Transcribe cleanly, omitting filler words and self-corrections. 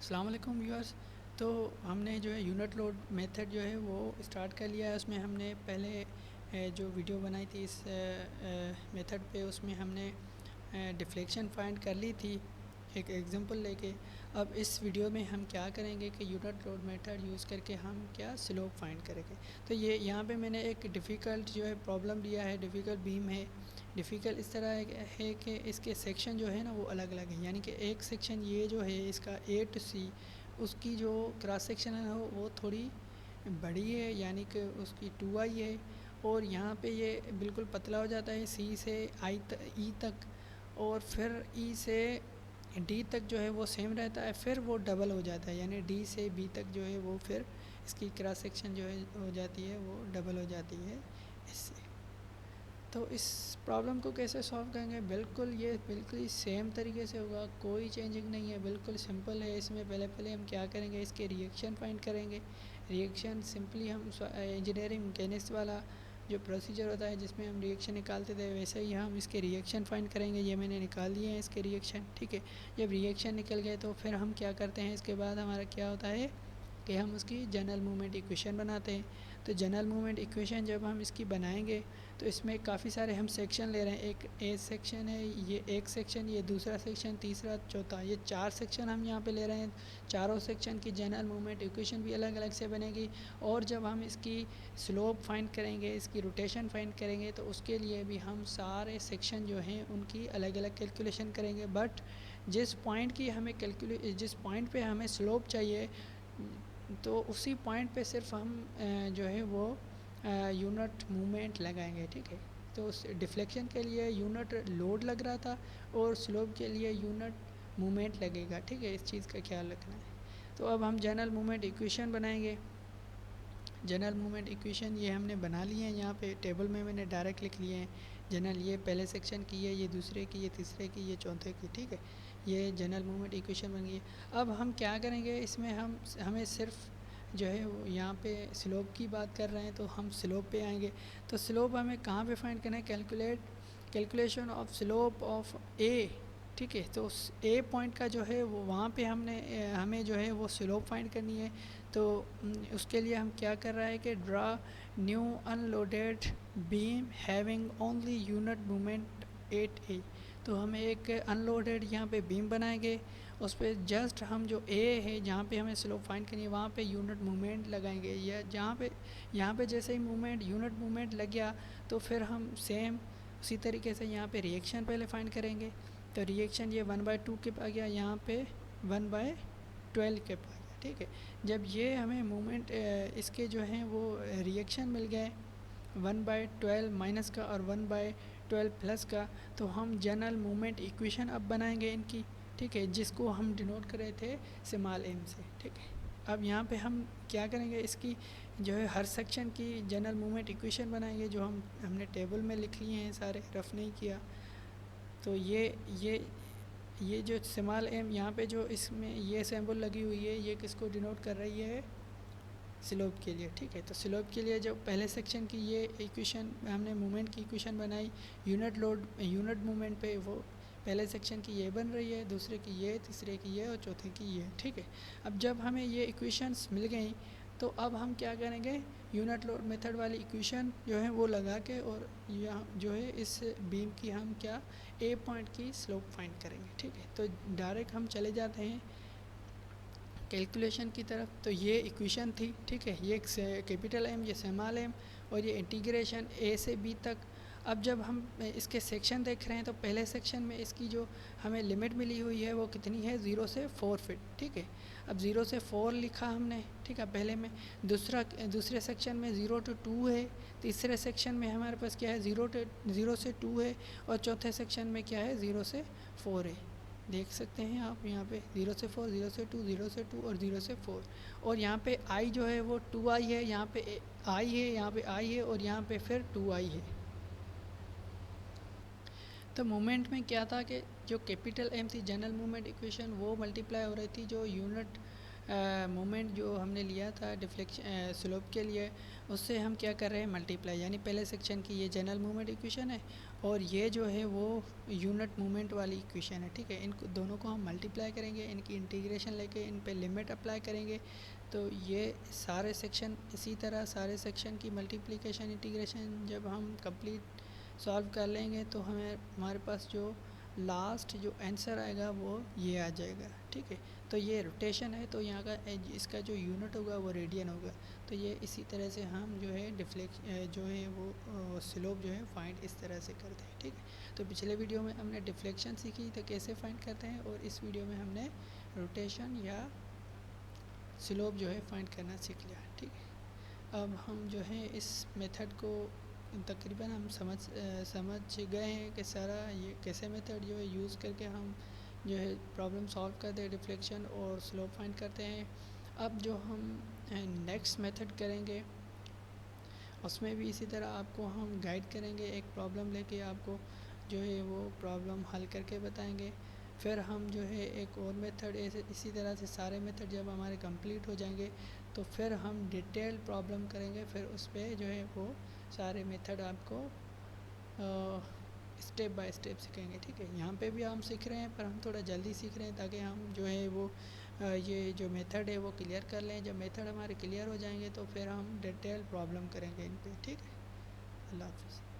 अस्सलाम वालेकुम व्यूअर्स। तो हमने जो है यूनिट लोड मेथड जो है वो स्टार्ट कर लिया है। उसमें हमने पहले जो वीडियो बनाई थी इस मेथड पे, उसमें हमने डिफ्लेक्शन फाइंड कर ली थी एक एग्जांपल लेके। अब इस वीडियो में हम क्या करेंगे कि यूनिट लोड मेथड यूज़ करके हम क्या स्लोप फाइंड करेंगे। तो ये यहाँ पे मैंने एक डिफ़िकल्ट जो है प्रॉब्लम लिया है, डिफ़िकल्ट बीम है। डिफ़िकल्ट इस तरह है कि इसके सेक्शन जो है ना वो अलग अलग है, यानी कि एक सेक्शन ये जो है इसका ए टू सी, उसकी जो क्रॉस सेक्शन है वो थोड़ी बड़ी है, यानी कि उसकी 2i है। और यहाँ पे ये बिल्कुल पतला हो जाता है सी से ई तक, और फिर ई से डी तक जो है वो सेम रहता है, फिर वो डबल हो जाता है, यानी डी से बी तक जो है वो फिर इसकी क्रॉस सेक्शन जो है हो जाती है वो डबल हो जाती है इससे। तो इस प्रॉब्लम को कैसे सॉल्व करेंगे, बिल्कुल ही सेम तरीके से होगा, कोई चेंजिंग नहीं है, बिल्कुल सिंपल है। इसमें पहले हम क्या करेंगे, इसके रिएक्शन फाइंड करेंगे। रिएक्शन सिंपली हम इंजीनियरिंग मैकेनिक्स वाला जो प्रोसीजर होता है जिसमें हम रिएक्शन निकालते थे, वैसे ही हम इसके रिएक्शन फाइंड करेंगे। ये मैंने निकाल दिए हैं इसके रिएक्शन, ठीक है। जब रिएक्शन निकल गए तो फिर हम क्या करते हैं, इसके बाद हमारा क्या होता है कि हम उसकी जनरल मूवमेंट इक्वेशन बनाते हैं। तो जनरल मूवमेंट इक्वेशन जब हम इसकी बनाएंगे तो इसमें काफ़ी सारे हम सेक्शन ले रहे हैं। एक ए सेक्शन है, ये एक सेक्शन, ये दूसरा सेक्शन, तीसरा, चौथा, ये 4 सेक्शन हम यहाँ पे ले रहे हैं। चारों सेक्शन की जनरल मूवमेंट इक्वेशन भी अलग अलग से बनेगी। और जब हम इसकी स्लोप फाइंड करेंगे, इसकी रोटेशन फाइंड करेंगे, तो उसके लिए भी हम सारे सेक्शन जो हैं उनकी अलग अलग कैलकुलेशन करेंगे। बट जिस पॉइंट पे हमें स्लोप चाहिए, तो उसी पॉइंट पे सिर्फ हम जो है वो यूनिट मूवमेंट लगाएंगे, ठीक है। तो उस डिफ्लेक्शन के लिए यूनिट लोड लग रहा था और स्लोप के लिए यूनिट मूवमेंट लगेगा, ठीक है। इस चीज़ का ख्याल रखना है। तो अब हम जनरल मूवमेंट इक्वेशन बनाएंगे। जनरल मूवमेंट इक्वेशन ये हमने बना लिए हैं, यहाँ पे टेबल में मैंने डायरेक्ट लिख लिए हैं। जनरल ये पहले सेक्शन की है, ये दूसरे की, ये तीसरे की, ये चौथे की, ठीक है। ये जनरल मूवमेंट इक्वेशन बन गई है। अब हम क्या करेंगे, इसमें हमें सिर्फ जो है वो यहाँ पे स्लोप की बात कर रहे हैं, तो हम स्लोप पे आएंगे। तो स्लोप हमें कहाँ पे फाइंड करना है, कैलकुलेशन ऑफ स्लोप ऑफ ए, ठीक है। तो उस ए पॉइंट का जो है वो वहाँ पे हमें जो है वो स्लोप फाइंड करनी है। तो उसके लिए हम क्या कर रहा है कि draw new unloaded beam having only unit movement 8a। तो हमें एक अनलोडेड यहाँ पे बीम बनाएंगे, उस पर जस्ट हम जो ए है जहाँ पे हमें स्लोप फाइंड करनी है वहाँ पे यूनिट मूवमेंट लगाएंगे। या यहाँ पे जैसे ही यूनिट मूवमेंट लग गया, तो फिर हम सेम उसी तरीके से यहाँ पे रिएक्शन पहले फाइंड करेंगे। तो रिएक्शन ये 1/2 के आ गया, यहाँ पे 1/12 के आ गया, ठीक है। जब ये हमें मूवमेंट इसके जो हैं वो रिएक्शन मिल गए 1/12 माइनस का और 1/12 प्लस का, तो हम जनरल मूवमेंट इक्वेशन अब बनाएंगे इनकी, ठीक है, जिसको हम डिनोट कर रहे थे स्मॉल एम से, ठीक है। अब यहाँ पे हम क्या करेंगे, इसकी जो है हर सेक्शन की जनरल मूवमेंट इक्वेशन बनाएंगे, जो हमने टेबल में लिख लिए हैं, सारे रफ नहीं किया। तो ये जो स्मॉल एम यहाँ पे जो इसमें ये सिंबल लगी हुई है, ये किसको डिनोट कर रही है, स्लोप के लिए, ठीक है। तो स्लोप के लिए जब पहले सेक्शन की ये इक्वेशन हमने मूवमेंट की इक्वेशन बनाई यूनिट मूवमेंट पे, वो पहले सेक्शन की ये बन रही है, दूसरे की ये, तीसरे की ये और चौथे की ये, ठीक है। अब जब हमें ये इक्वेशंस मिल गई, तो अब हम क्या करेंगे, यूनिट लोड मेथड वाली इक्वेशन जो है वो लगा के, और यहाँ जो है इस बीम की हम क्या ए पॉइंट की स्लोप फाइंड करेंगे, ठीक है। तो डायरेक्ट हम चले जाते हैं कैलकुलेशन की तरफ। तो ये इक्वेशन थी, ठीक है, ये कैपिटल एम, ये स्मॉल एम, और ये इंटीग्रेशन ए से बी तक। अब जब हम इसके सेक्शन देख रहे हैं, तो पहले सेक्शन में इसकी जो हमें लिमिट मिली हुई है वो कितनी है, 0 से 4 फीट, ठीक है। अब 0 से 4 लिखा हमने, ठीक है, पहले में। दूसरे सेक्शन में 0 to 2 है, तीसरे सेक्शन में हमारे पास क्या है, 0 से 2 है, और चौथे सेक्शन में क्या है, 0 से 4 है। देख सकते हैं आप यहाँ पे 0 से 4, 0 से 2, 0 से 2 और 0 से 4। और यहाँ पे आई जो है वो 2i है, यहाँ पे आई है, यहाँ पे आई है, और यहाँ पे फिर 2i है। तो मूवमेंट में क्या था कि जो कैपिटल एम थी जनरल मूवमेंट इक्वेशन, वो मल्टीप्लाई हो रही थी जो यूनिट मूवमेंट जो हमने लिया था डिफ्लेक्शन स्लोप के लिए, उससे हम क्या कर रहे हैं, मल्टीप्लाई। यानी पहले सेक्शन की ये जनरल मूवमेंट इक्वेशन है, और ये जो है वो यूनिट मूवमेंट वाली इक्वेशन है, ठीक है। इन दोनों को हम मल्टीप्लाई करेंगे, इनकी इंटीग्रेशन लेके इन पे लिमिट अप्लाई करेंगे, तो ये सारे सेक्शन इसी तरह सारे सेक्शन की मल्टीप्लिकेशन इंटीग्रेशन जब हम कंप्लीट सॉल्व कर लेंगे तो हमारे पास जो लास्ट जो आंसर आएगा वो ये आ जाएगा, ठीक है। तो ये रोटेशन है, तो यहाँ का इसका जो यूनिट होगा वो रेडियन होगा। तो ये इसी तरह से हम जो है जो है वो स्लोप जो है फाइंड इस तरह से करते हैं, ठीक है। तो पिछले वीडियो में हमने डिफ्लेक्शन सीखी तो कैसे फाइंड करते हैं, और इस वीडियो में हमने रोटेशन या स्लोप जो है फाइंड करना सीख लिया, ठीक है। अब हम जो है इस मेथड को तकरीबन हम समझ गए हैं कि सारा ये कैसे मेथड जो है यूज़ करके हम जो है प्रॉब्लम सॉल्व करते हैं, डिफ्लेक्शन और स्लोप फाइंड करते हैं। अब जो हम नेक्स्ट मेथड करेंगे उसमें भी इसी तरह आपको हम गाइड करेंगे, एक प्रॉब्लम लेके आपको जो है वो प्रॉब्लम हल करके बताएंगे। फिर हम जो है एक और मेथड ऐसे इसी तरह से सारे मेथड जब हमारे कंप्लीट हो जाएंगे तो फिर हम डिटेल प्रॉब्लम करेंगे, फिर उस पर जो है वो सारे मेथड आपको स्टेप बाय स्टेप सीखेंगे, ठीक है। यहाँ पे भी हम सीख रहे हैं पर हम थोड़ा जल्दी सीख रहे हैं ताकि हम जो है वो ये जो मेथड है वो क्लियर कर लें। जब मेथड हमारे क्लियर हो जाएंगे तो फिर हम डिटेल प्रॉब्लम करेंगे इन पे, ठीक है। अल्लाह हाफ़िज़।